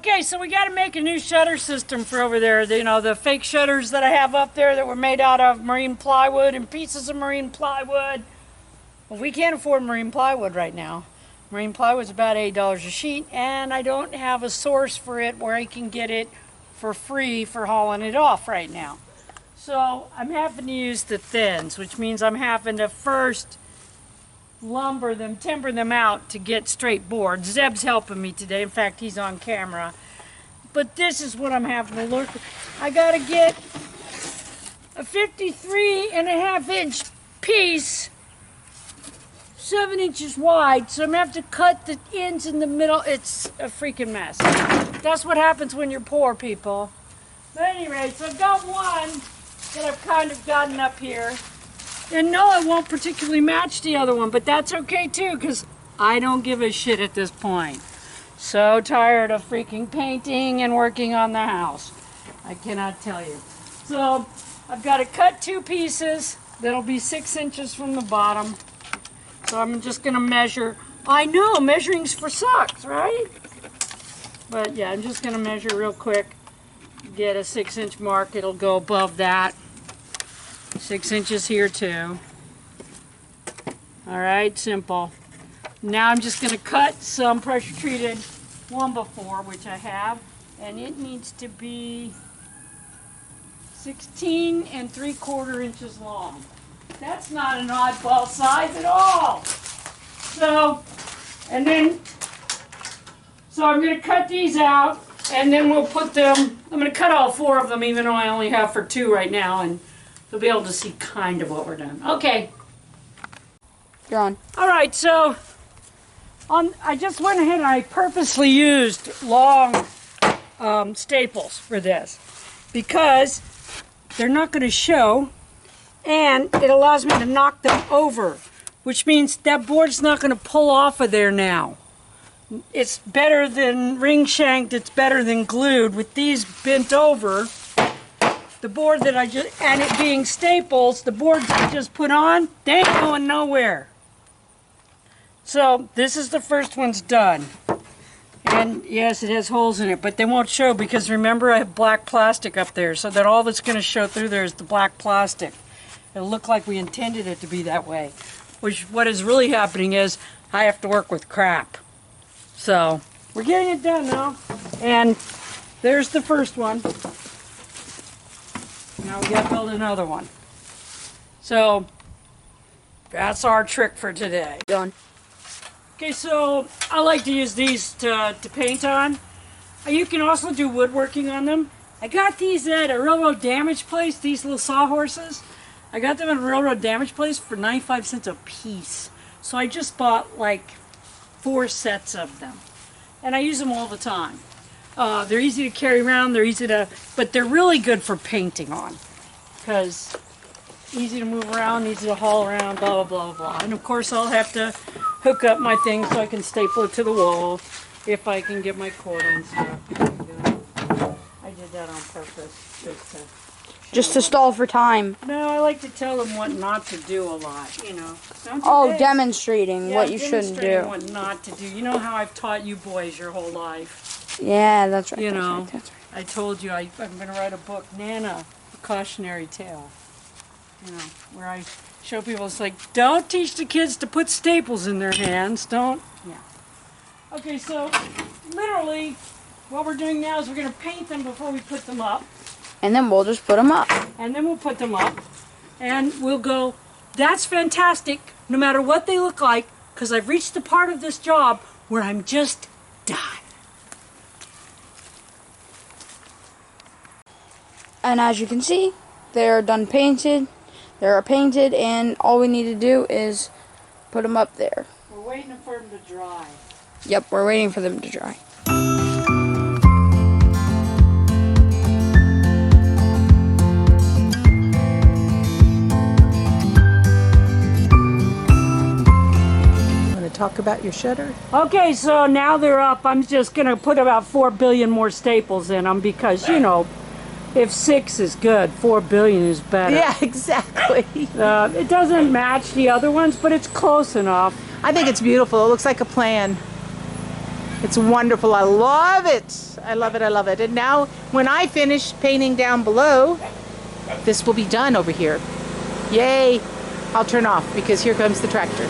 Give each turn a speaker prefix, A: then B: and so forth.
A: Okay, so we got to make a new shutter system for over there. You know, the fake shutters that I have up there that were made out of marine plywood and pieces of marine plywood. Well, we can't afford marine plywood right now. Marine plywood's about $8 a sheet, and I don't have a source for it where I can get it for free for hauling it off right now. So I'm having to use the thins, which means I'm having to first lumber them, timber them out to get straight boards. Zeb's helping me today. In fact, he's on camera. But this is what I'm having to look. I gotta get a 53.5-inch piece, 7 inches wide. So I'm gonna have to cut the ends in the middle. It's a freaking mess. That's what happens when you're poor, people. But anyway, so I've got one that I've kind of gotten up here. And no, it won't particularly match the other one, but that's okay too, because I don't give a shit at this point. So tired of freaking painting and working on the house. I cannot tell you. So I've got to cut 2 pieces that'll be 6 inches from the bottom. So I'm just going to measure. I know, measuring's for sucks, right? But yeah, I'm just going to measure real quick. Get a 6-inch mark. It'll go above that. 6 inches here too. All right, simple. Now I'm just going to cut some pressure treated 1x4, which I have, and it needs to be 16 3/4 inches long. That's not an oddball size at all. So I'm going to cut these out, and then we'll put them. I'm going to cut all 4 of them, even though I only have for 2 right now, and you'll be able to see kind of what we're doing. Okay.
B: You're on.
A: All right, so I just went ahead and I purposely used long staples for this because they're not going to show, and it allows me to knock them over, which means that board's not going to pull off of there now. It's better than ring shanked, it's better than glued. With these bent over, the board that and it being staples, the boards I just put on, they ain't going nowhere. So this is the first one's done. And yes, it has holes in it, but they won't show because remember I have black plastic up there, so that all that's going to show through there is the black plastic. It'll look like we intended it to be that way. Which what is really happening is I have to work with crap. So we're getting it done now. And there's the first one. Now we got to build another one. So that's our trick for today.
B: Done.
A: Okay, so I like to use these to paint on. You can also do woodworking on them. I got these at a railroad damage place, these little sawhorses. I got them at a railroad damage place for 95 cents a piece. So I just bought like 4 sets of them. And I use them all the time. They're easy to carry around, but they're really good for painting on. Because easy to move around, easy to haul around, blah, blah, blah, blah. And of course I'll have to hook up my thing so I can staple it to the wall if I can get my cord unstuck. I did that on purpose.
B: Just to stall for time.
A: No, I like to tell them what not to do a lot, you know. Don't
B: Oh, demonstrating what you shouldn't do.
A: Demonstrating what not to do. You know how I've taught you boys your whole life.
B: Yeah, that's right.
A: You
B: that's
A: know,
B: right, that's right.
A: I told you I'm going to write a book, Nana, A Cautionary Tale. You know, where I show people, it's like, don't teach the kids to put staples in their hands. Don't, yeah. Okay, so literally what we're doing now is we're going to paint them before we put them up.
B: And then we'll just put them up.
A: And then we'll put them up. And we'll go, that's fantastic, no matter what they look like, because I've reached the part of this job where I'm just done.
B: And as you can see, they're done painted. They're painted, and all we need to do is put them up there.
A: We're waiting for them to dry.
B: Yep, we're waiting for them to dry.
C: Talk about your shutter?
A: Okay, so now they're up. I'm just going to put about 4 billion more staples in them because, you know, if 6 is good, 4 billion is better.
C: Yeah, exactly.
A: It doesn't match the other ones, but it's close enough.
C: I think it's beautiful. It looks like a plan. It's wonderful. I love it. I love it. I love it. And now when I finish painting down below, this will be done over here. Yay. I'll turn off because here comes the tractor.